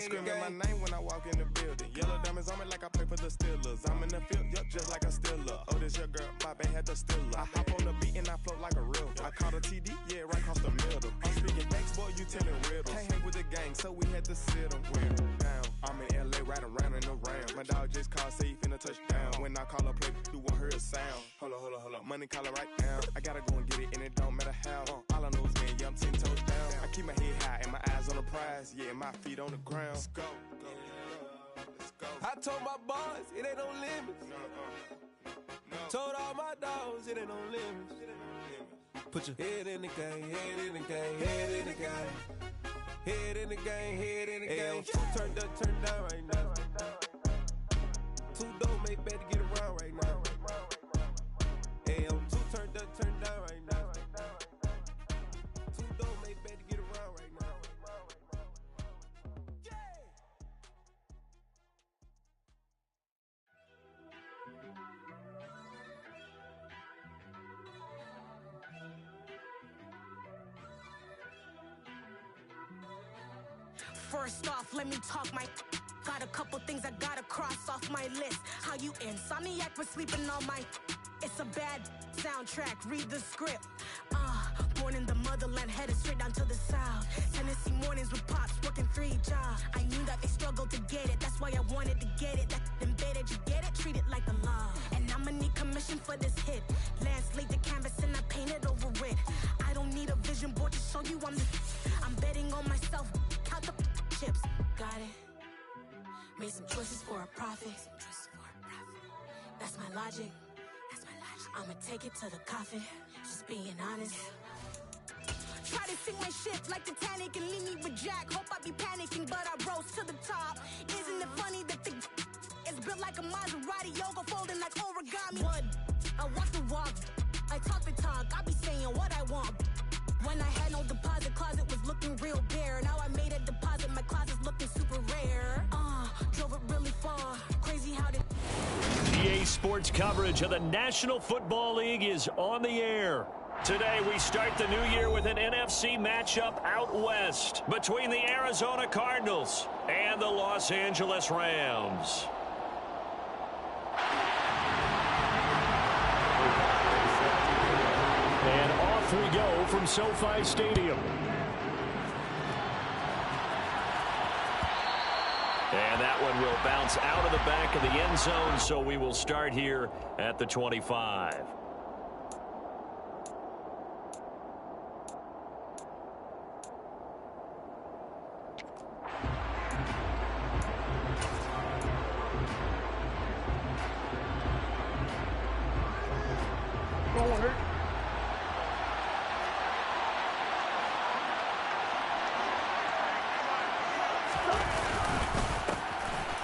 screaming my name when I walk in the building. Yellow diamonds on me like I play for the Steelers. I'm in the field, yup, just like a Steeler. Oh, this your girl, my band had the Steeler. I hop on the beat and I float like a river. I caught a TD, yeah, right across the middle. I'm speaking thanks, boy, you telling riddles. Can't hang with the gang, so we had to sit them down. I'm in LA, riding around in the Rams. My dog just called, say he finna touch down. When I call a play, you won't hear a sound. Hold up, money calling right now. I gotta go and get it, and it don't matter how. All I know is me, yeah, I'm 10 toes down. I keep my head high and my eyes on the prize. Yeah, my feet on the ground. Let's go. Let's go. I told my boys, it ain't no limits. No. Told all my dogs, it ain't no limits. Put your head in the game, head in the game, head in the game. Head in the game, head in the game. Turn down right now. Two dope make better get around right now. Hey, I'm two turned down right now. Two dope make better get around right now. First off, let me talk my. Got a couple things I gotta cross off my list. How you insomniac for sleeping on my. It's a bad soundtrack, read the script. Born in the motherland, headed straight down to the south. Tennessee mornings with pops, working 3 jobs. I knew that they struggled to get it, that's why I wanted to get it. That embedded, you get it, treat it like a law. And I'ma need commission for this hit. Lance laid the canvas and I painted over it. I don't need a vision board to show you I'm betting on myself, count the chips. Got it. Made some choices for a profit. That's my logic. I'ma take it to the coffin. Just being honest. Try to sink my ship like Titanic and leave me with Jack. Hope I be panicking, but I rose to the top. Isn't it funny that the is built like a Maserati, yoga folding like origami? What? I walk the walk. I talk the talk. I be saying what I want. When I had no deposit, closet was looking real bare. Now I made a deposit, my closet's looking super rare. Drove it really far. Crazy how they... EA Sports coverage of the National Football League is on the air. Today we start the new year with an NFC matchup out west between the Arizona Cardinals and the Los Angeles Rams. And off we go from SoFi Stadium. And that one will bounce out of the back of the end zone, so we will start here at the 25.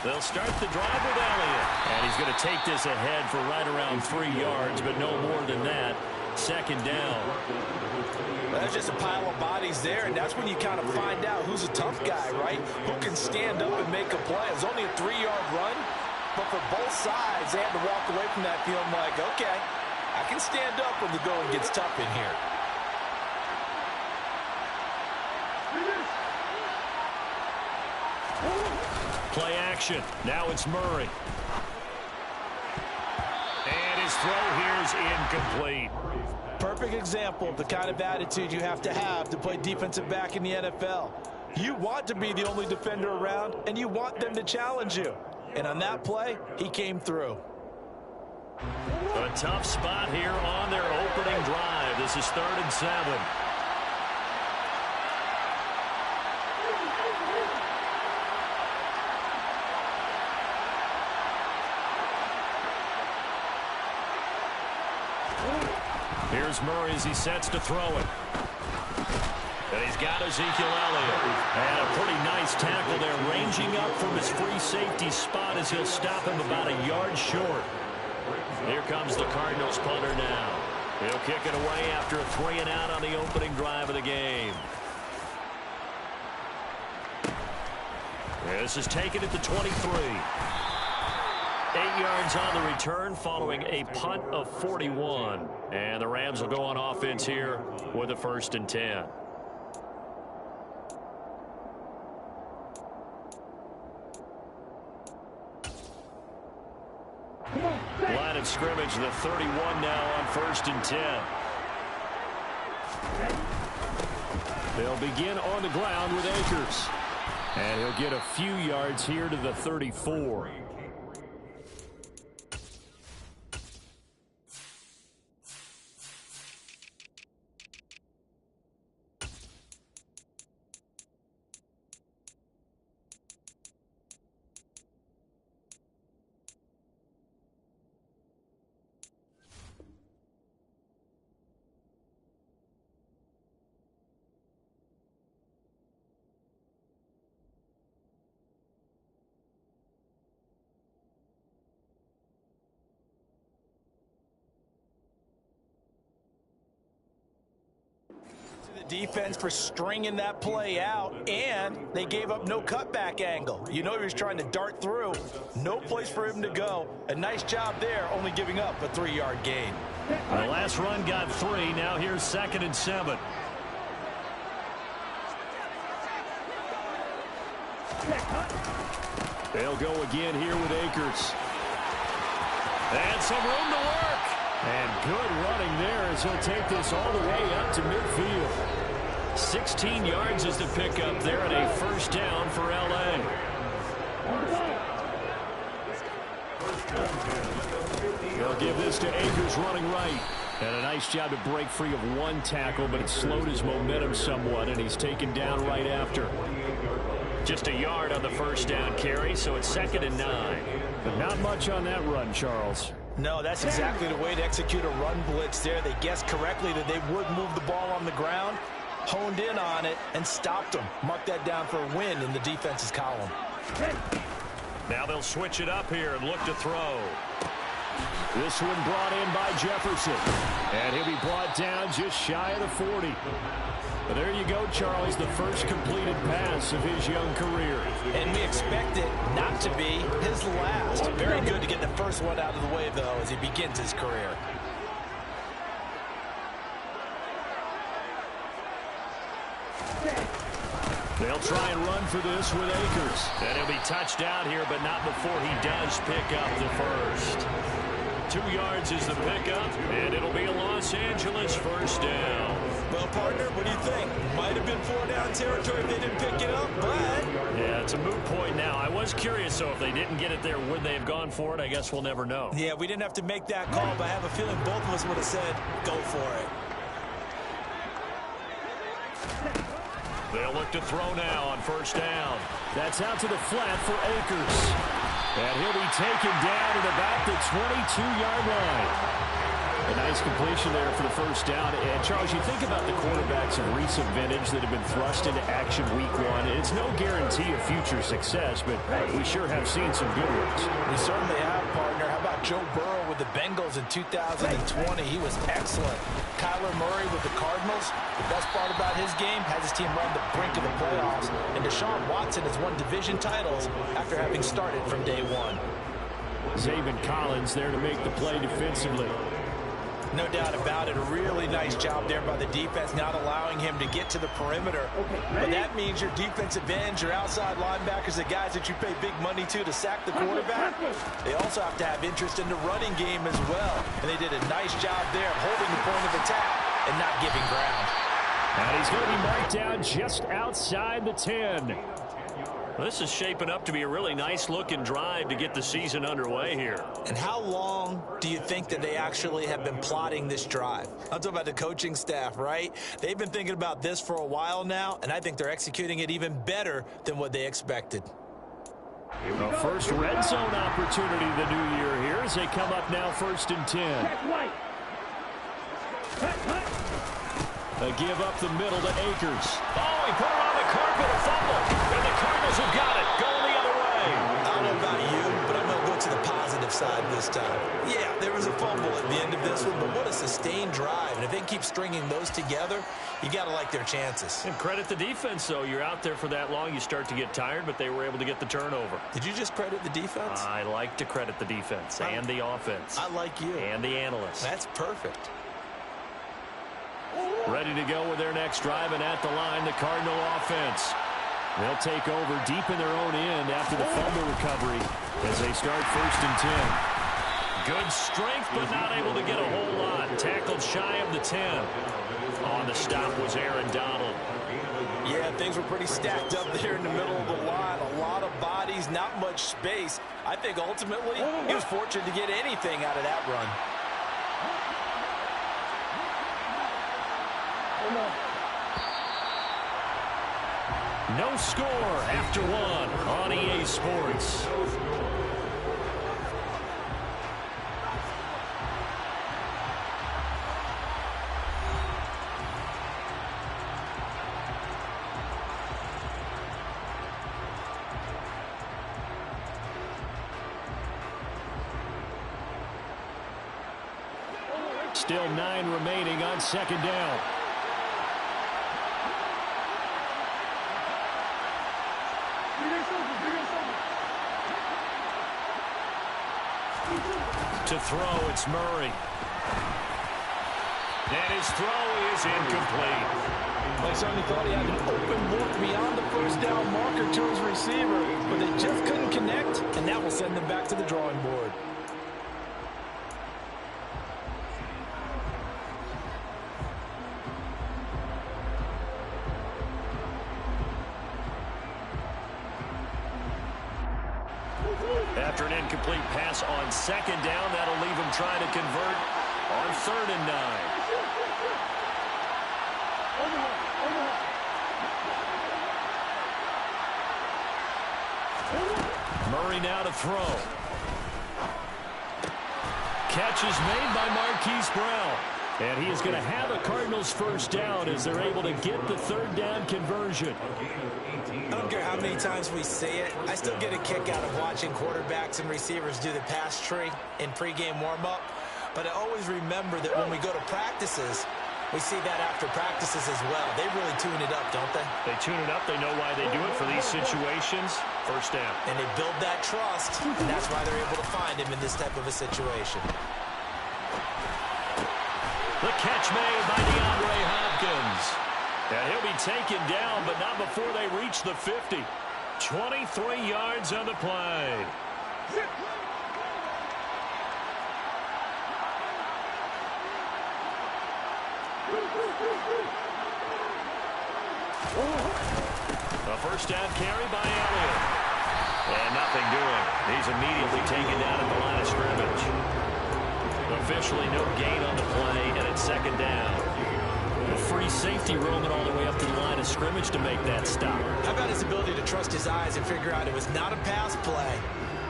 They'll start the drive with Elliott. And he's going to take this ahead for right around 3 yards, but no more than that. Second down. Well, there's just a pile of bodies there, and that's when you kind of find out who's a tough guy, right? Who can stand up and make a play. It was only a 3-yard run, but for both sides, they had to walk away from that feeling like, okay, I can stand up when the going gets tough in here. Play action. Now it's Murray. And his throw here is incomplete. Perfect example of the kind of attitude you have to play defensive back in the NFL. You want to be the only defender around, and you want them to challenge you. And on that play, he came through. A tough spot here on their opening drive. This is 3rd and 7. Here's Murray as he sets to throw it. And he's got Ezekiel Elliott. And a pretty nice tackle there, ranging up from his free safety spot as he'll stop him about a yard short. Here comes the Cardinals punter now. He'll kick it away after a 3-and-out on the opening drive of the game. This is taken at the 23. 8 yards on the return following a punt of 41. And the Rams will go on offense here with a 1st and 10. of scrimmage, the 31 now on 1st and 10. They'll begin on the ground with Akers. And he'll get a few yards here to the 34. Defense for stringing that play out, and they gave up no cutback angle. You know he was trying to dart through. No place for him to go. A nice job there, only giving up a 3-yard gain. The last run got 3. Now here's 2nd and 7. They'll go again here with Akers. And some room to work. And good running there as he'll take this all the way up to midfield. 16 yards is the pickup there and a 1st down for L.A. They'll give this to Akers running right. And a nice job to break free of 1 tackle, but it slowed his momentum somewhat, and he's taken down right after. Just a yard on the 1st down carry, so it's 2nd and 9. But not much on that run, Charles. No, that's exactly the way to execute a run blitz there. They guessed correctly that they would move the ball on the ground, honed in on it, and stopped them. Mark that down for a win in the defense's column. Now they'll switch it up here and look to throw. This one brought in by Jefferson. And he'll be brought down just shy of the 40. But there you go, Charles, the first completed pass of his young career. And we expect it not to be his last. Very good to get the first one out of the way, though, as he begins his career. They'll try and run for this with Akers. And he'll be touched out here, but not before he does pick up the first. 2 yards is the pickup, and it'll be a Los Angeles 1st down. Well, partner, what do you think? Might have been 4-down territory if they didn't pick it up, but... Yeah, it's a moot point now. I was curious, so if they didn't get it there, would they have gone for it? I guess we'll never know. Yeah, we didn't have to make that call, but I have a feeling both of us would have said, go for it. They'll look to throw now on 1st down. That's out to the flat for Akers. And he'll be taken down at about the 22-yard line. A nice completion there for the 1st down. And, Charles, you think about the quarterbacks of recent vintage that have been thrust into action week 1. It's no guarantee of future success, but we sure have seen some good ones. We certainly have, partner. How about Joe Burrow with the Bengals in 2020? He was excellent. Kyler Murray with the Cardinals. The best part about his game has his team run the brink of the playoffs. And Deshaun Watson has won division titles after having started from day 1. Zaven Collins there to make the play defensively. No doubt about it. A really nice job there by the defense, not allowing him to get to the perimeter. But that means your defensive ends, your outside linebackers, the guys that you pay big money to sack the quarterback, they also have to have interest in the running game as well. And they did a nice job there of holding the point of attack and not giving ground. And he's going to be marked down just outside the 10. Well, this is shaping up to be a really nice-looking drive to get the season underway here. And how long do you think that they actually have been plotting this drive? I'm talking about the coaching staff, right? They've been thinking about this for a while now, and I think they're executing it even better than what they expected. The first red zone opportunity of the new year here as they come up now 1st and 10. They give up the middle to Akers. Oh, he put it on the carpet, a fumble. And the Cardinals have got it, going the other way. I don't know about you, but I'm going to go to the positive side this time. Yeah, there was a fumble at the end of this one, but what a sustained drive. And if they keep stringing those together, you got to like their chances. And credit the defense, though. You're out there for that long, you start to get tired, but they were able to get the turnover. Did you just credit the defense? I like to credit the defense and the offense. I like you. And the analysts. That's perfect. Ready to go with their next drive, and at the line, the Cardinal offense. They'll take over deep in their own end after the fumble recovery as they start 1st and 10. Good strength, but not able to get a whole lot. Tackled shy of the 10. On the stop was Aaron Donald. Yeah, things were pretty stacked up there in the middle of the line. A lot of bodies, not much space. I think ultimately he was fortunate to get anything out of that run. No score after one on EA Sports. Still 9 remaining on second down. To throw, it's Murray. And his throw is incomplete. He certainly thought he had an open look beyond the first down marker to his receiver, but they just couldn't connect, and that will send them back to the drawing board. After an incomplete pass on second down, that'll leave him trying to convert on 3rd and 9. Murray now to throw. Catch is made by Marquise Brown. And he is going to have a Cardinals first down as they're able to get the 3rd down conversion. I don't care how many times we say it, I still get a kick out of watching quarterbacks and receivers do the pass tree in pregame warm-up. But I always remember that when we go to practices, we see that after practices as well. They really tune it up, don't they? They tune it up. They know why they do it for these situations. First down. And they build that trust, and that's why they're able to find him in this type of a situation. The catch made by DeAndre Hopkins. And he'll be taken down, but not before they reach the 50. 23 yards on the play. A first down carry by Elliott. And nothing doing. He's immediately taken down at the line of scrimmage. Officially no gain on the play, and it's second down. A free safety roaming all the way up to the line of scrimmage to make that stop. How about his ability to trust his eyes and figure out it was not a pass play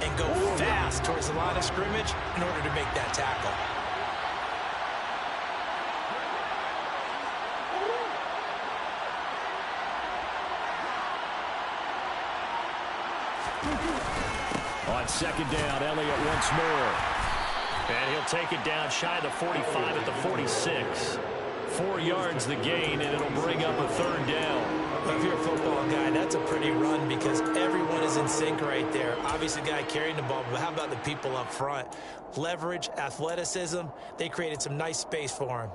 and go fast towards the line of scrimmage in order to make that tackle. On second down, Elliott once more. And he'll take it down shy of the 45 at the 46. 4 yards the gain, and it'll bring up a 3rd down. Well, if you're a football guy, that's a pretty run because everyone is in sync right there. Obviously, the guy carrying the ball, but how about the people up front? Leverage, athleticism, they created some nice space for him.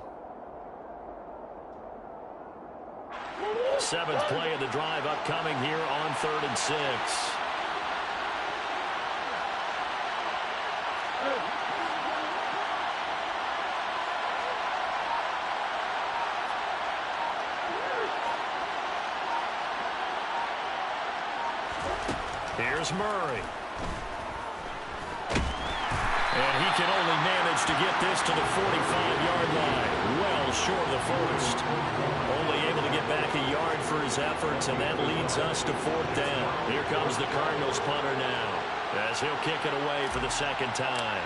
7th play of the drive upcoming here on 3rd and 6. Here's Murray. And he can only manage to get this to the 45-yard line. Well short of the first. Only able to get back a yard for his efforts, and that leads us to 4th down. Here comes the Cardinals punter now, as he'll kick it away for the 2nd time.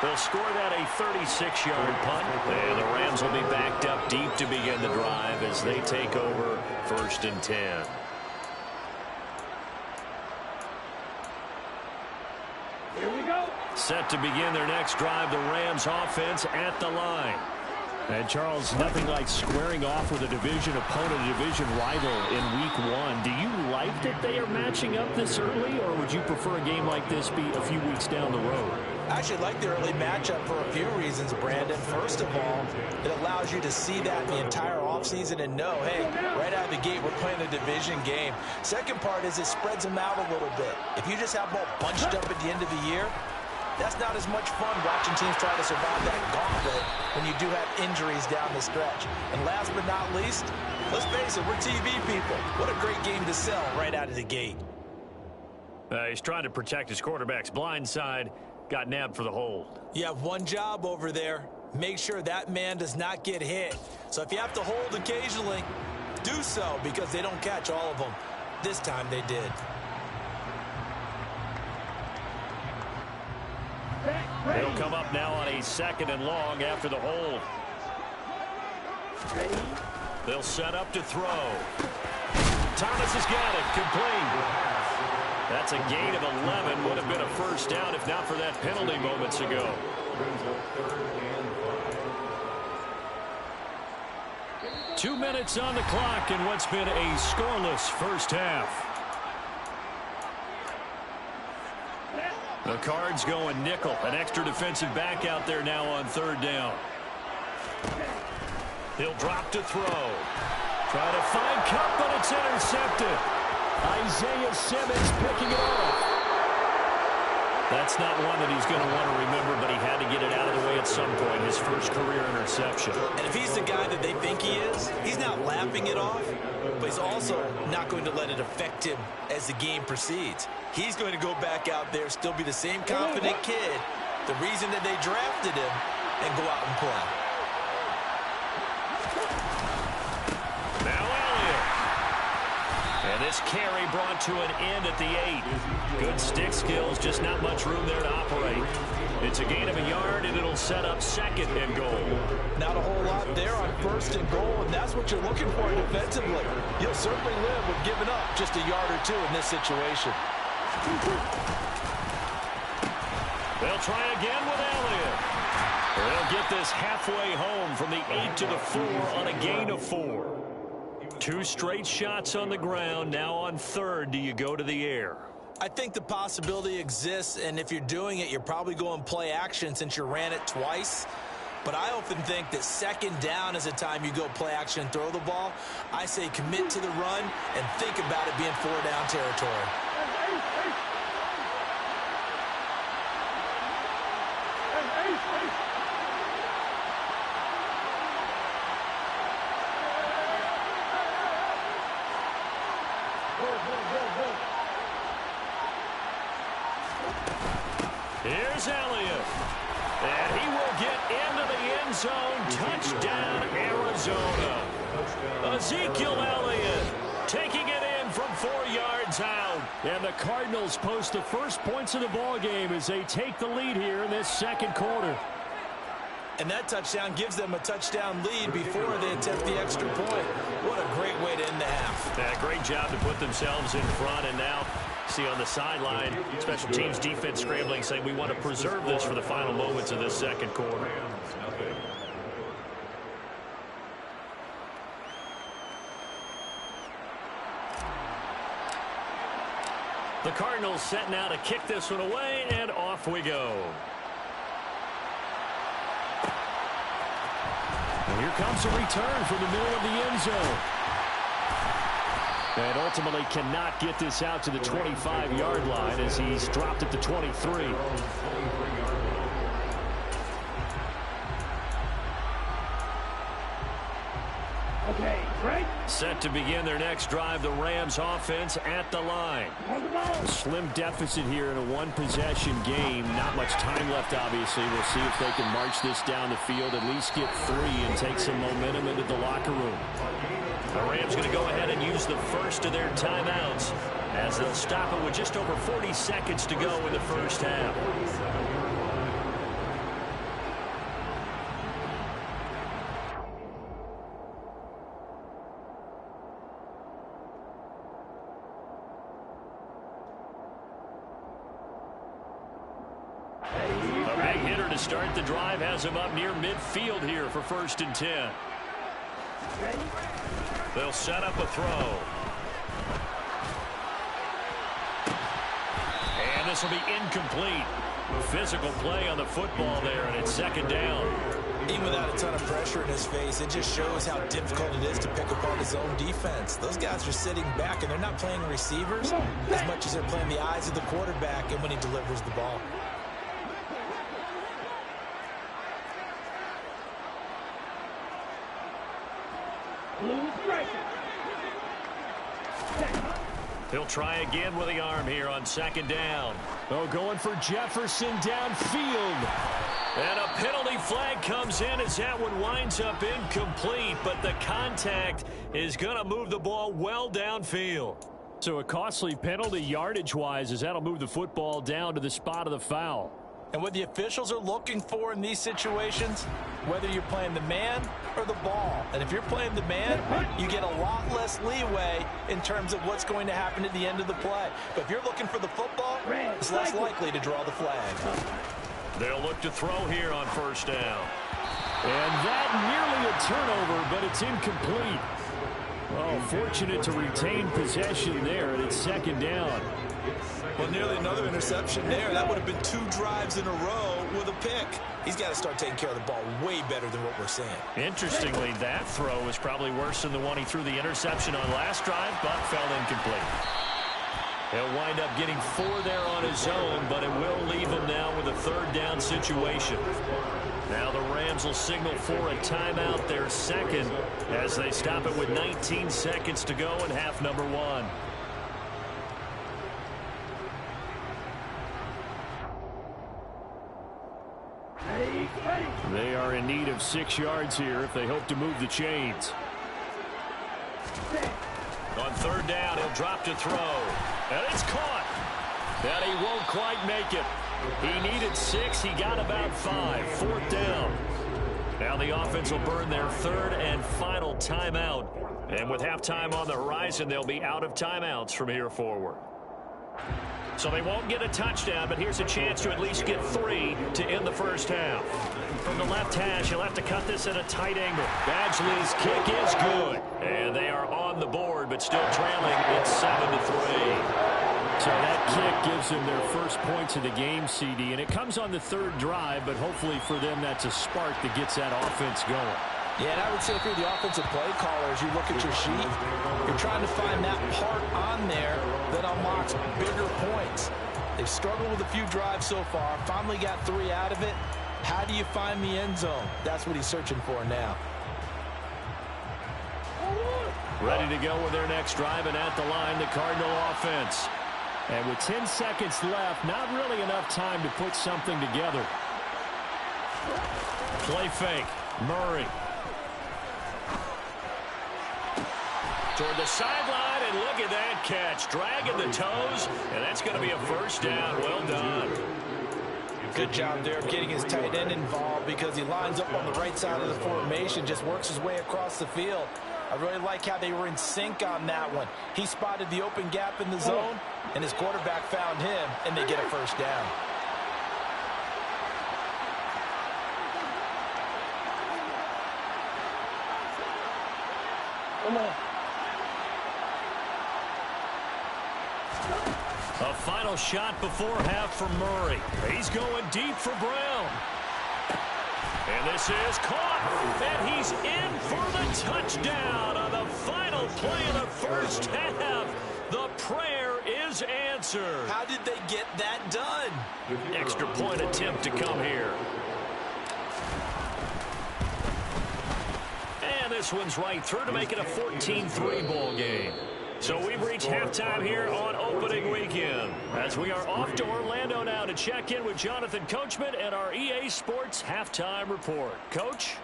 They'll score that a 36-yard punt, and the Rams will be backed up deep to begin the drive as they take over 1st and 10. Here we go. Set to begin their next drive, the Rams offense at the line. And Charles, nothing like squaring off with a division opponent, a division rival in week 1. Do you like that they are matching up this early, or would you prefer a game like this be a few weeks down the road? I actually like the early matchup for a few reasons, Brandon. First of all, it allows you to see that in the entire offseason and know, hey, right out of the gate, we're playing a division game. Second part is it spreads them out a little bit. If you just have them all bunched up at the end of the year, that's not as much fun watching teams try to survive that gauntlet when you do have injuries down the stretch. And last but not least, let's face it, we're TV people. What a great game to sell right out of the gate. He's trying to protect his quarterback's blind side. Got nabbed for the hold. You have one job over there. Make sure that man does not get hit. So if you have to hold occasionally, do so, because they don't catch all of them. This time they did. They'll come up now on a 2nd and long after the hold. They'll set up to throw. Thomas has got it. Complete. That's a gain of 11. Would have been a first down if not for that penalty moments ago. Two minutes on the clock in what's been a scoreless first half. The Cards going nickel. An extra defensive back out there now on 3rd down. He'll drop to throw. Try to find Cup, but it's intercepted. Isaiah Simmons picking it off. That's not one that he's going to want to remember, but he had to get it out of the way at some point. His first career interception. And if he's the guy that they think he is, he's not laughing it off, but he's also not going to let it affect him as the game proceeds. He's going to go back out there, still be the same confident kid, the reason that they drafted him, and go out and play. Now Elliott. And this carry brought to an end at the 8. Good stick skills, just not much room there to operate. It's a gain of a yard, and it'll set up 2nd and goal. Not a whole lot there on 1st and goal, and that's what you're looking for defensively. You'll certainly live with giving up just a yard or two in this situation. They'll try again with Elliott. They'll get this halfway home from the 8 to the 4 on a gain of 4. 2 straight shots on the ground. Now on 3rd, do you go to the air? I think the possibility exists, and if you're doing it, you're probably going play action since you ran it twice. But I often think that 2nd down is the time you go play action and throw the ball. I say commit to the run and think about it being 4-down territory. Here's Elliott. And he will get into the end zone. Touchdown, Arizona. Ezekiel Elliott taking it in from 4 yards out. And the Cardinals post the first points of the ball game as they take the lead here in this 2nd quarter. And that touchdown gives them a touchdown lead before they attempt the extra point. What a great way to end the half. Yeah, great job to put themselves in front, and now see on the sideline, special teams defense scrambling, saying we want to preserve this for the final moments of this 2nd quarter. The Cardinals set now to kick this one away, and off we go. And here comes a return from the middle of the end zone. And ultimately cannot get this out to the 25-yard line as he's dropped at the 23. Okay, right. Set to begin their next drive, the Rams offense at the line. A slim deficit here in a one-possession game. Not much time left, obviously. We'll see if they can march this down the field, at least get 3 and take some momentum into the locker room. The Rams going to go ahead and use the first of their timeouts as they'll stop it with just over 40 seconds to go in the first half. A big hitter to start the drive has him up near midfield here for 1st and 10. They'll set up a throw. And this will be incomplete. Physical play on the football there, and it's second down. Even without a ton of pressure in his face, it just shows how difficult it is to pick apart his own defense. Those guys are sitting back, and they're not playing receivers as much as they're playing the eyes of the quarterback and when he delivers the ball. He'll try again with the arm here on second down. Oh, going for Jefferson downfield. And a penalty flag comes in as that one winds up incomplete, but the contact is going to move the ball well downfield. So a costly penalty yardage-wise as that'll move the football down to the spot of the foul. And what the officials are looking for in these situations, whether you're playing the man or the ball. And if you're playing the man, you get a lot less leeway in terms of what's going to happen at the end of the play. But if you're looking for the football, it's less likely to draw the flag. They'll look to throw here on first down. And that nearly a turnover, but it's incomplete. Oh, fortunate to retain possession there, and it's second down. Well, nearly another interception there. That would have been 2 drives in a row with a pick. He's got to start taking care of the ball way better than what we're seeing. Interestingly, that throw was probably worse than the one he threw the interception on last drive, but fell incomplete. He'll wind up getting 4 there on his own, but it will leave him now with a third down situation. Now the Rams will signal for a timeout, their second, as they stop it with 19 seconds to go in half number 1. They are in need of 6 yards here if they hope to move the chains. On third down, he'll drop to throw. And it's caught. And he won't quite make it. He needed 6. He got about 5. Fourth down. Now the offense will burn their third and final timeout. And with halftime on the horizon, they'll be out of timeouts from here forward. So they won't get a touchdown, but here's a chance to at least get 3 to end the first half. From the left hash, he'll have to cut this at a tight angle. Badgley's kick is good. And they are on the board, but still trailing. It's 7-3. So that kick gives them their first points of the game, CD. And it comes on the third drive, but hopefully for them that's a spark that gets that offense going. Yeah, and I would say if you're the offensive play caller, as you look at your sheet, you're trying to find that part on there that unlocks bigger points. They've struggled with a few drives so far, finally got 3 out of it. How do you find the end zone? That's what he's searching for now. Ready to go with their next drive, and at the line, the Cardinal offense. And with 10 seconds left, not really enough time to put something together. Play fake. Murray. Toward the sideline, and look at that catch. Dragging the toes, and that's going to be a first down. Well done. Good job there of getting his tight end involved because he lines up on the right side of the formation, just works his way across the field. I really like how they were in sync on that one. He spotted the open gap in the zone, and his quarterback found him, and they get a first down. Come on. A final shot before half for Murray. He's going deep for Brown. And this is caught. And he's in for the touchdown on the final play of the first half. The prayer is answered. How did they get that done? Extra point attempt to come here. And this one's right through to make it a 14-3 ball game. So we've reached halftime here on opening weekend, as we are off to Orlando now to check in with Jonathan Coachman and our EA Sports halftime report. Coach?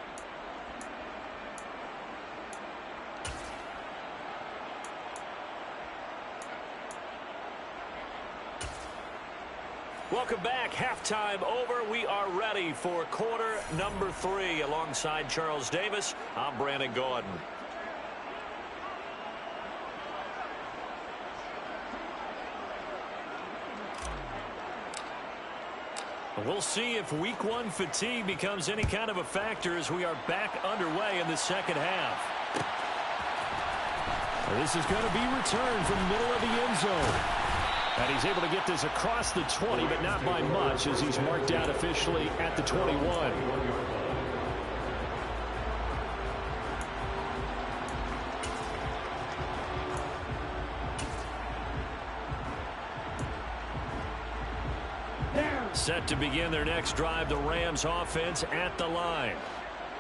Welcome back. Halftime over. We are ready for quarter number 3. Alongside Charles Davis, I'm Brandon Gordon. We'll see if week 1 fatigue becomes any kind of a factor as we are back underway in the second half. This is going to be returned from the middle of the end zone. And he's able to get this across the 20, but not by much as he's marked out officially at the 21. Set to begin their next drive, the Rams offense at the line.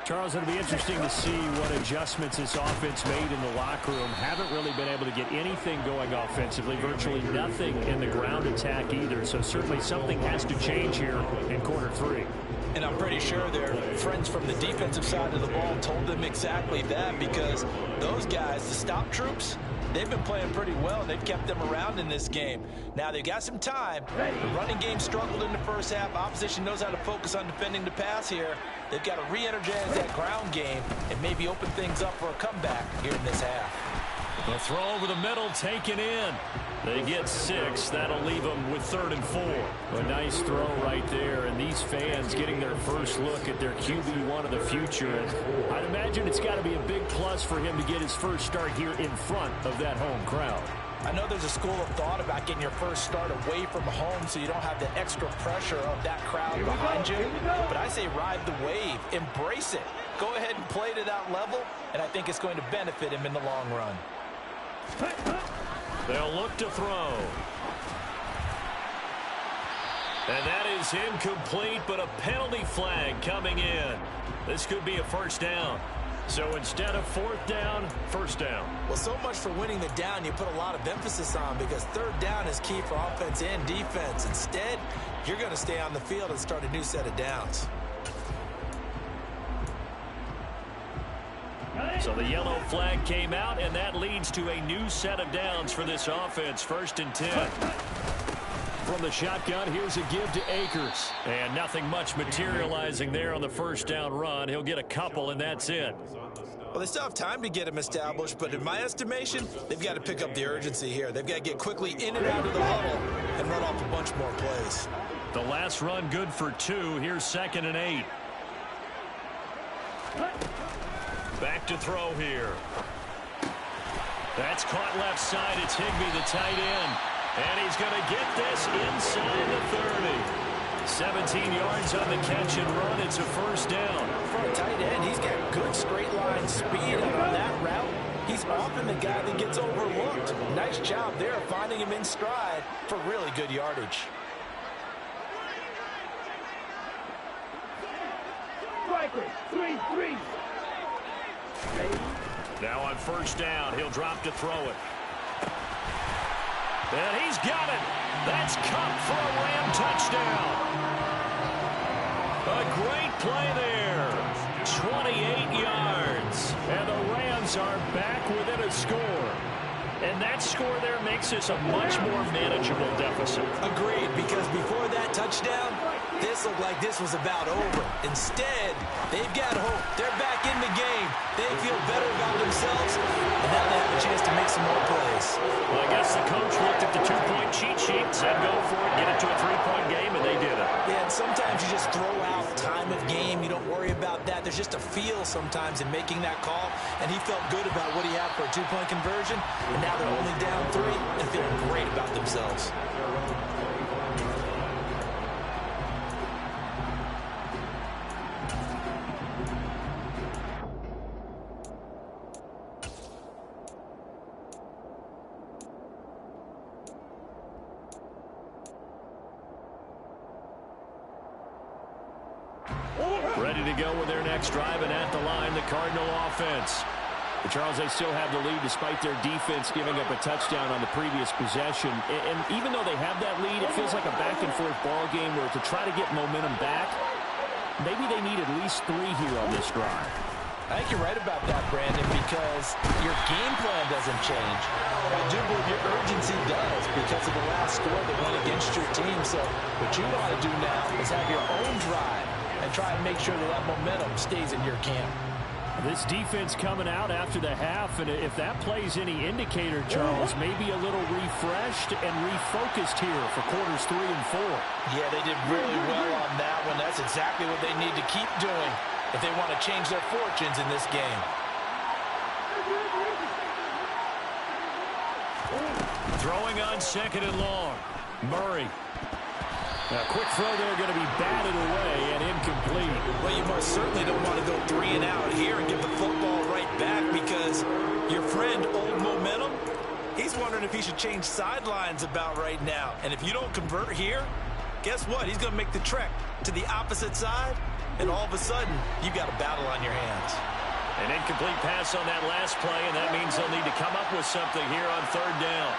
Charles, it'll be interesting to see what adjustments this offense made in the locker room. Haven't really been able to get anything going offensively, virtually nothing in the ground attack either. So certainly something has to change here in quarter 3. And I'm pretty sure their friends from the defensive side of the ball told them exactly that, because those guys, the stop troops, they've been playing pretty well. They've kept them around in this game. Now they've got some time. The running game struggled in the first half. Opposition knows how to focus on defending the pass here. They've got to re-energize that ground game and maybe open things up for a comeback here in this half. The throw over the middle taken in. They get 6. That'll leave them with 3rd and 4. A nice throw right there, and these fans getting their first look at their QB1 of the future. And I'd imagine it's got to be a big plus for him to get his first start here in front of that home crowd. I know there's a school of thought about getting your first start away from home so you don't have the extra pressure of that crowd behind you. But I say ride the wave. Embrace it. Go ahead and play to that level, and I think it's going to benefit him in the long run. They'll look to throw. And that is incomplete, but a penalty flag coming in. This could be a first down. So instead of 4th down, first down. Well, so much for winning the down you put a lot of emphasis on, because 3rd down is key for offense and defense. Instead, you're going to stay on the field and start a new set of downs. So the yellow flag came out, and that leads to a new set of downs for this offense. 1st and 10. From the shotgun, here's a give to Akers. And nothing much materializing there on the first down run. He'll get a couple, and that's it. Well, they still have time to get him established, but in my estimation, they've got to pick up the urgency here. They've got to get quickly in and out of the huddle and run off a bunch more plays. The last run good for 2. Here's 2nd and 8. Back to throw here. That's caught left side. It's Higbee, the tight end. And he's going to get this inside the 30. 17 yards on the catch and run. It's a first down. For a tight end, he's got good straight line speed, and on that route, he's often the guy that gets overlooked. Nice job there finding him in stride for really good yardage. Strikers, 3-3. Now on first down, he'll drop to throw it. And he's got it. That's Cup for a Ram touchdown. A great play there. 28 yards. And the Rams are back within a score. And that score there makes this a much more manageable deficit. Agreed, because before that touchdown, this looked like this was about over. Instead, they've got hope. They're back in the game. They feel better about themselves, and now they have a chance to make some more plays. Well, I guess the coach looked at the 2-point cheat sheet, said go for it, get it to a 3-point game, and they did it. Yeah, and sometimes you just throw out time of game. You don't worry about that. There's just a feel sometimes in making that call, and he felt good about what he had for a 2-point conversion, and now they're only down 3 and feeling great about themselves. Ready to go with their next drive, and at the line, the Cardinal offense. But Charles, they still have the lead despite their defense giving up a touchdown on the previous possession. And even though they have that lead, it feels like a back-and-forth ball game where to try to get momentum back, maybe they need at least 3 here on this drive. I think you're right about that, Brandon, because your game plan doesn't change. I do believe your urgency does because of the last score that went against your team. So what you want to do now is have your own drive and try and make sure that that momentum stays in your camp. This defense coming out after the half, and if that plays any indicator, Charles, maybe a little refreshed and refocused here for quarters 3 and 4. Yeah, they did really well on that one. That's exactly what they need to keep doing if they want to change their fortunes in this game. Throwing on 2nd and long. Murray. A quick throw there, going to be batted away and incomplete. Well, you most certainly don't want to go 3 and out here and give the football right back, because your friend, Old Momentum, he's wondering if he should change sidelines about right now. And if you don't convert here, guess what? He's going to make the trek to the opposite side, and all of a sudden, you've got a battle on your hands. An incomplete pass on that last play, and that means they'll need to come up with something here on 3rd down.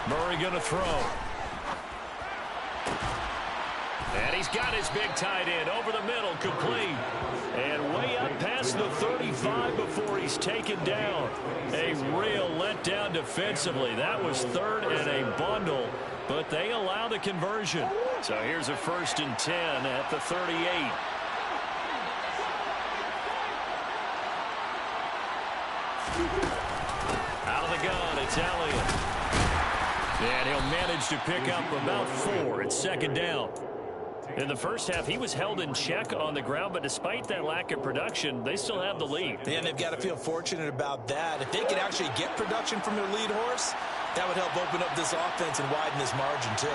Murray going to throw. And he's got his big tight end over the middle, complete. And way up past the 35 before he's taken down. A real letdown defensively. That was 3rd and a bundle, but they allow the conversion. So here's a 1st and 10 at the 38. Out of the gun, it's Elliott. And he'll manage to pick up about 4 at 2nd down. In the first half, he was held in check on the ground, but despite that lack of production, they still have the lead. And they've got to feel fortunate about that. If they could actually get production from their lead horse, that would help open up this offense and widen this margin too.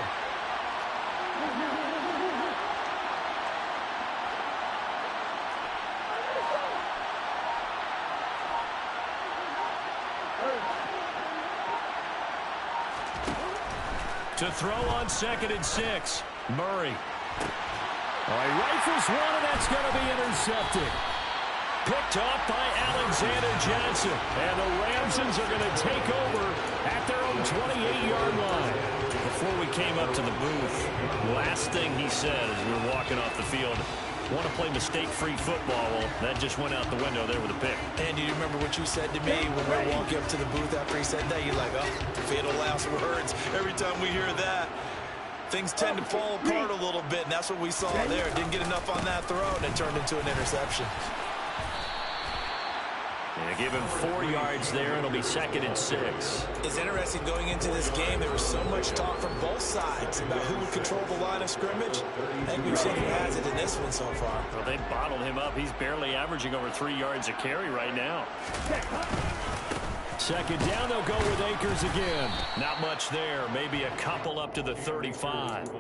To throw on 2nd and 6, Murray. All right, rifles one, and that's going to be intercepted. Picked off by Alexander Johnson. And the Ramsons are going to take over at their own 28-yard line. Before we came up to the booth, last thing he said as we were walking off the field, want to play mistake-free football. Well, that just went out the window there with a pick. And do you remember what you said to me when we were walking up to the booth after he said that? You're like, oh, fatal last words. Every time we hear that, things tend to fall apart a little bit, and that's what we saw there. Didn't get enough on that throw, and it turned into an interception. Yeah, give him 4 yards there, and it'll be 2nd and 6. It's interesting going into this game. There was so much talk from both sides about who would control the line of scrimmage. I think we've seen who has it in this one so far. Well, they bottled him up. He's barely averaging over 3 yards a carry right now. 2nd down, they'll go with Akers again. Not much there. Maybe a couple up to the 35.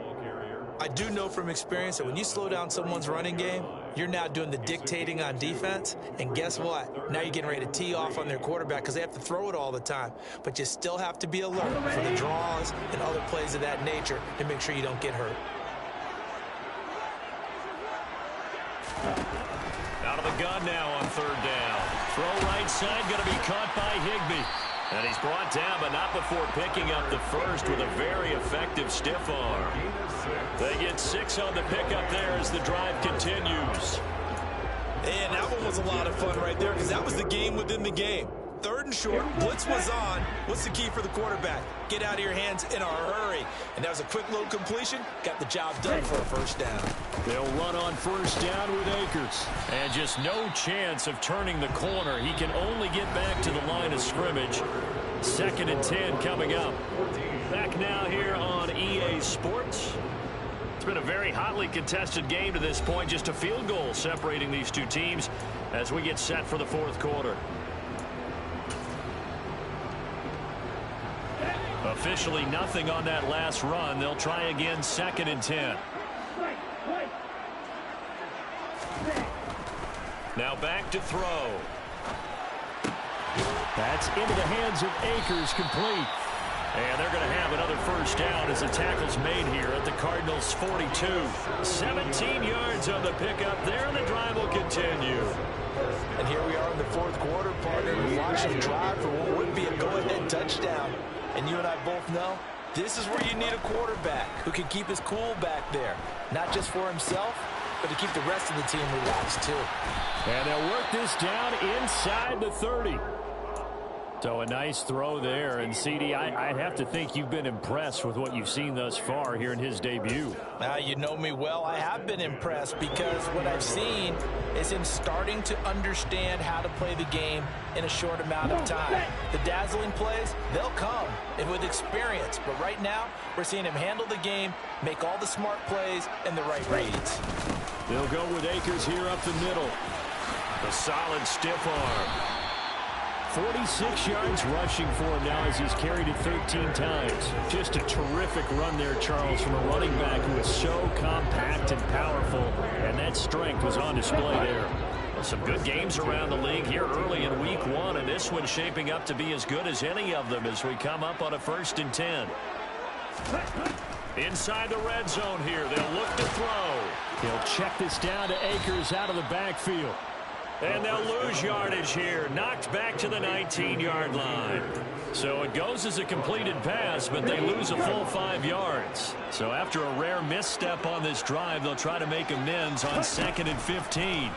I do know from experience that when you slow down someone's running game, you're now doing the dictating on defense. And guess what? Now you're getting ready to tee off on their quarterback because they have to throw it all the time. But you still have to be alert for the draws and other plays of that nature to make sure you don't get hurt. Out of the gun now on 3rd down. Throw right side, going to be caught by Higbee. And he's brought down, but not before picking up the first with a very effective stiff arm. They get 6 on the pickup there as the drive continues. And that one was a lot of fun right there because that was the game within the game. 3rd and short, blitz was on. What's the key for the quarterback? Get out of your hands in a hurry. And that was a quick load completion. Got the job done for a 1st down. They'll run on 1st down with Akers. And just no chance of turning the corner. He can only get back to the line of scrimmage. 2nd and 10 coming up. Back now here on EA Sports. It's been a very hotly contested game to this point. Just a field goal separating these two teams as we get set for the 4th quarter. Officially nothing on that last run. They'll try again, 2nd and 10. Now back to throw. That's into the hands of Akers, complete. And they're going to have another 1st down as the tackle's made here at the Cardinals' 42. 17 yards on the pickup there, and the drive will continue. And here we are in the 4th quarter, partner. We watched them drive for what would be a go-ahead touchdown. And you and I both know this is where you need a quarterback who can keep his cool back there. Not just for himself, but to keep the rest of the team relaxed too. And they'll work this down inside the 30. So a nice throw there. And, CD, I have to think you've been impressed with what you've seen thus far here in his debut. You know me well. I have been impressed because what I've seen is him starting to understand how to play the game in a short amount of time. The dazzling plays, they'll come and with experience. But right now, we're seeing him handle the game, make all the smart plays, and the right reads. They'll go with Akers here up the middle. A solid stiff arm. 46 yards rushing for him now as he's carried it 13 times. Just a terrific run there, Charles, from a running back who is so compact and powerful, and that strength was on display there. Some good games around the league here early in week 1, and this one's shaping up to be as good as any of them as we come up on a 1st and 10. Inside the red zone here, they'll look to throw. He'll check this down to Akers out of the backfield. And they'll lose yardage here. Knocked back to the 19-yard line. So it goes as a completed pass, but they lose a full 5 yards. So after a rare misstep on this drive, they'll try to make amends on 2nd and 15.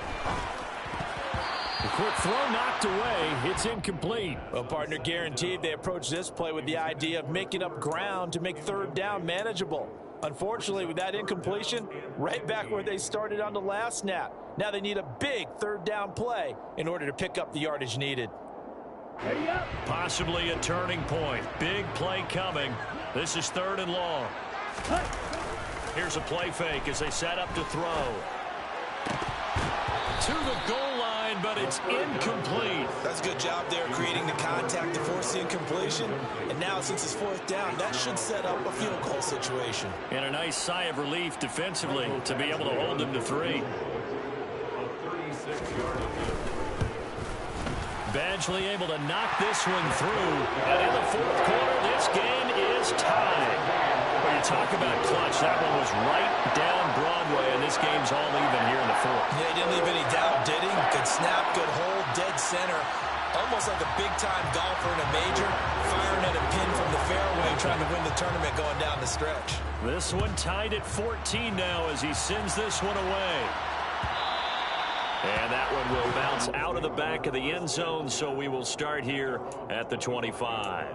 A quick throw knocked away. It's incomplete. Well, partner, guaranteed they approach this play with the idea of making up ground to make 3rd down manageable. Unfortunately, with that incompletion, right back where they started on the last snap. Now they need a big 3rd down play in order to pick up the yardage needed. Possibly a turning point. Big play coming. This is 3rd and long. Here's a play fake as they set up to throw. To the goal line, but it's incomplete. That's a good job there creating the contact to force the incompletion. And now since it's 4th down, that should set up a field goal situation. And a nice sigh of relief defensively to be able to hold them to 3. Badgley able to knock this one through. And in the 4th quarter, this game is tied. When you talk about clutch, that one was right down Broadway, and this game's all even here in the 4th. Yeah, he didn't leave any doubt, did he? Good snap, good hold, dead center. Almost like a big-time golfer in a major, firing at a pin from the fairway, trying to win the tournament going down the stretch. This one tied at 14 now as he sends this one away. And that one will bounce out of the back of the end zone, so we will start here at the 25.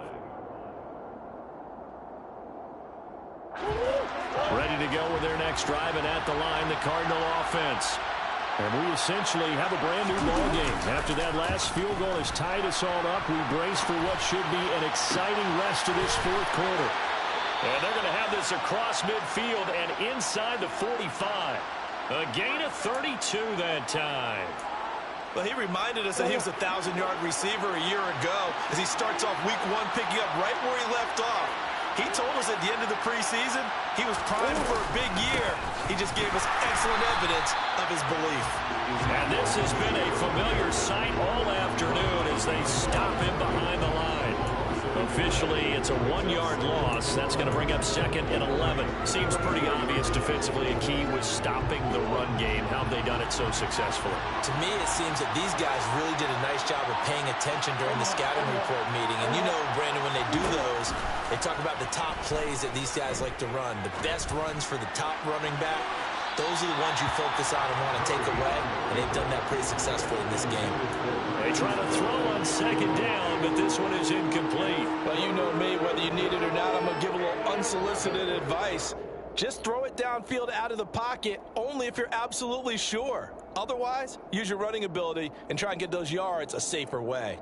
Ready to go with their next drive, and at the line, the Cardinal offense. And we essentially have a brand-new ball game. After that last field goal has tied us all up, we brace for what should be an exciting rest of this 4th quarter. And they're going to have this across midfield and inside the 45. A gain of 32 that time. Well, he reminded us that he was a 1,000-yard receiver a year ago as he starts off week 1 picking up right where he left off. He told us at the end of the preseason he was primed for a big year. He just gave us excellent evidence of his belief. And this has been a familiar sight all afternoon as they stop him behind the line. Officially, it's a 1-yard loss. That's going to bring up 2nd and 11. Seems pretty obvious defensively a key was stopping the run game. How have they done it so successfully? To me, it seems that these guys really did a nice job of paying attention during the scouting report meeting. And you know, Brandon, when they do those, they talk about the top plays that these guys like to run. The best runs for the top running back. Those are the ones you focus on and want to take away, and they've done that pretty successfully in this game. They try to throw on 2nd down, but this one is incomplete. Well, you know me, whether you need it or not, I'm going to give a little unsolicited advice. Just throw it downfield out of the pocket, only if you're absolutely sure. Otherwise, use your running ability and try and get those yards a safer way.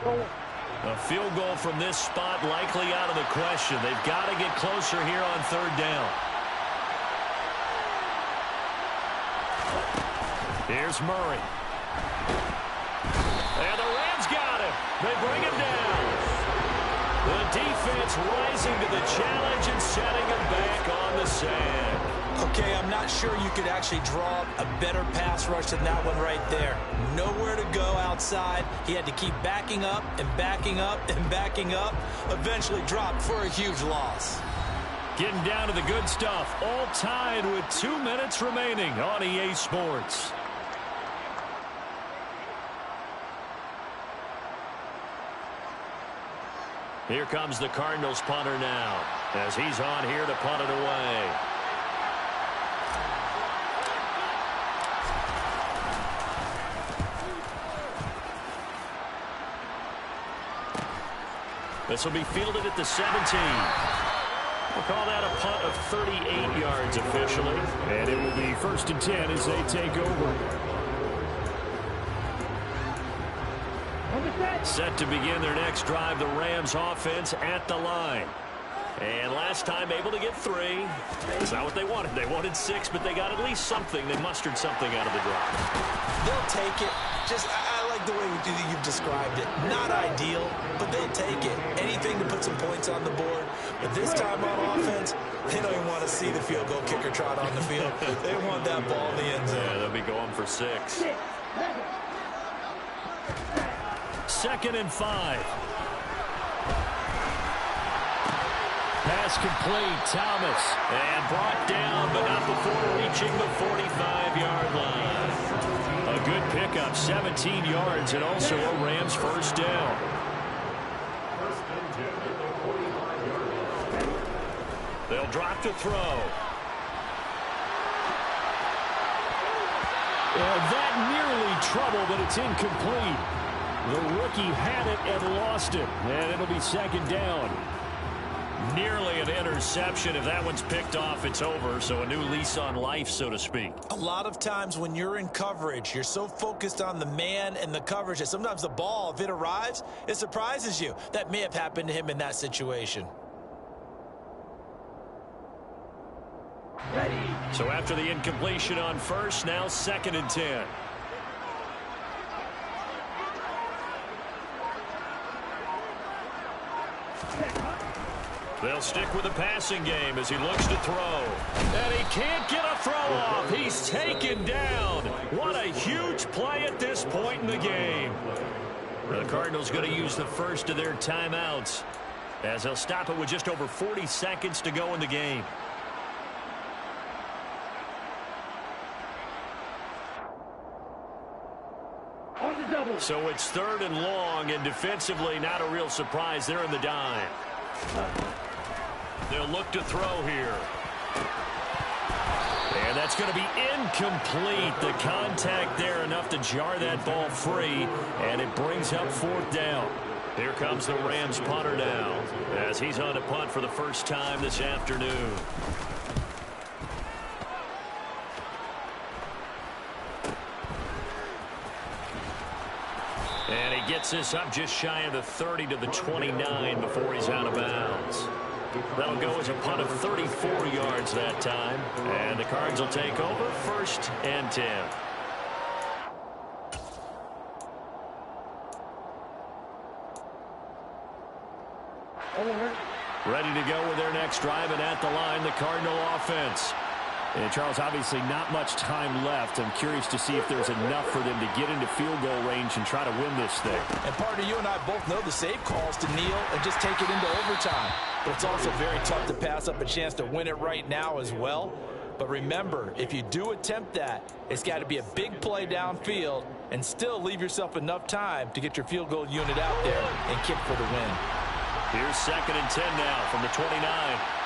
A field goal from this spot likely out of the question. They've got to get closer here on 3rd down. Here's Murray. And the Rams got him. They bring him down. The defense rising to the challenge and setting him back on the sand. Okay, I'm not sure you could actually draw a better pass rush than that one right there. Nowhere to go outside. He had to keep backing up and backing up and backing up. Eventually dropped for a huge loss. Getting down to the good stuff. All tied with 2 minutes remaining on EA Sports. Here comes the Cardinals punter now as he's on here to punt it away. This will be fielded at the 17. We'll call that a punt of 38 yards officially. And it will be 1st and 10 as they take over. Set to begin their next drive, the Rams offense at the line. And last last time, able to get 3. That's not what they wanted. They wanted 6, but they got at least something. They mustered something out of the drive. They'll take it. I like the way you've described it. Not ideal, but they'll take it. Anything to put some points on the board. But this time on offense, they don't even want to see the field goal kicker trot on the field. They want that ball in the end zone. Yeah, they'll be going for 6. 2nd and 5. Pass complete, Thomas. And brought down, but not before reaching the 45-yard line. A good pickup, 17 yards, and also a Rams first down. They'll drop to throw. And that nearly trouble, but it's incomplete. The rookie had it and lost it, and it'll be 2nd down. Nearly an interception. If that one's picked off, it's over. So a new lease on life, so to speak. A lot of times when you're in coverage, you're so focused on the man and the coverage that sometimes the ball, if it arrives, it surprises you. That may have happened to him in that situation. Ready. So after the incompletion on first, now 2nd and 10. They'll stick with the passing game as he looks to throw. And he can't get a throw off. He's taken down. What a huge play at this point in the game. The Cardinals going to use the first of their timeouts as they'll stop it with just over 40 seconds to go in the game. So it's 3rd and long, and defensively not a real surprise. They're in the dime. They'll look to throw here. And that's going to be incomplete. The contact there enough to jar that ball free, and it brings up 4th down. Here comes the Rams punter now as he's on to punt for the first time this afternoon. And he gets this up just shy of the 30 to the 29 before he's out of bounds. That'll go as a punt of 34 yards that time. And the Cards will take over 1st and 10. Ready to go with their next drive, and at the line, the Cardinal offense. And Charles, obviously not much time left. I'm curious to see if there's enough for them to get into field goal range and try to win this thing. And partner, you and I both know the save calls to kneel and just take it into overtime. But it's also very tough to pass up a chance to win it right now as well. But remember, if you do attempt that, it's got to be a big play downfield and still leave yourself enough time to get your field goal unit out there and kick for the win. Here's 2nd and 10 now from the 29.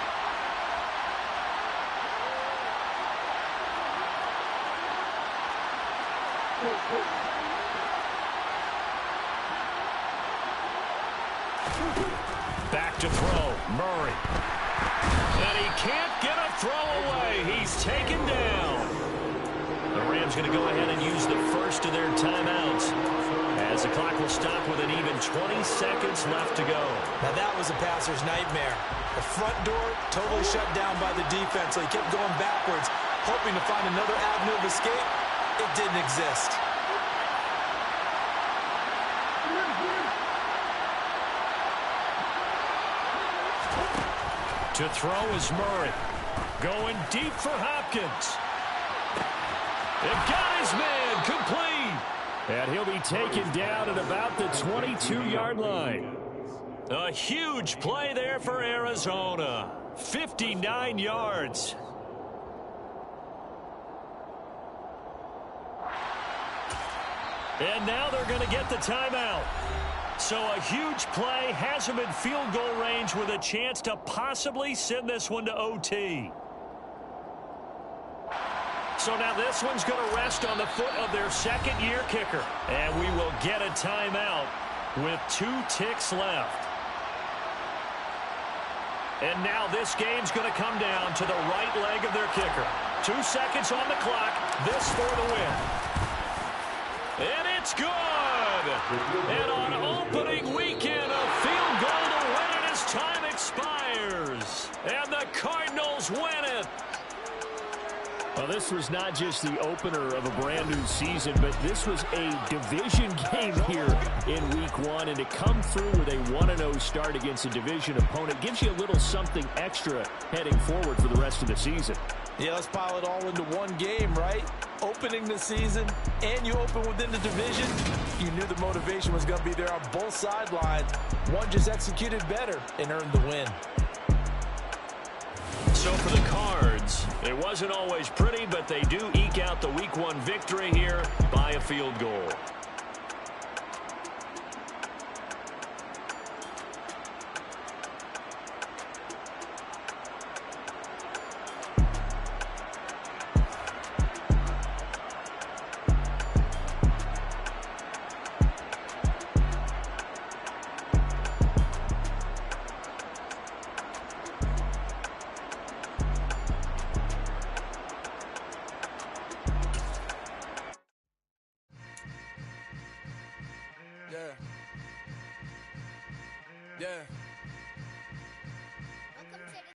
Back to throw, Murray. And he can't get a throw away. He's taken down. The Rams going to go ahead and use the first of their timeouts as the clock will stop with an even 20 seconds left to go. Now that was a passer's nightmare. The front door totally shut down by the defense, so he kept going backwards, hoping to find another avenue of escape. It didn't exist. To throw is Murray. Going deep for Hopkins. It got his man complete. And he'll be taken down at about the 22-yard line. A huge play there for Arizona. 59 yards. And now they're going to get the timeout. So a huge play has him in field goal range with a chance to possibly send this one to OT. So now this one's going to rest on the foot of their second-year kicker. And we will get a timeout with 2 ticks left. And now this game's going to come down to the right leg of their kicker. 2 seconds on the clock. This for the win. And it's good. And on opening weekend, a field goal to win it as time expires. And Cardinals win it. Well, this was not just the opener of a brand-new season, but this was a division game here in Week 1. And to come through with a 1-0 start against a division opponent gives you a little something extra heading forward for the rest of the season. Yeah, let's pile it all into one game, right? Opening the season, and you open within the division. You knew the motivation was going to be there on both sidelines. One just executed better and earned the win. So for the Cards, it wasn't always pretty, but they do eke out the Week 1 victory here by a field goal.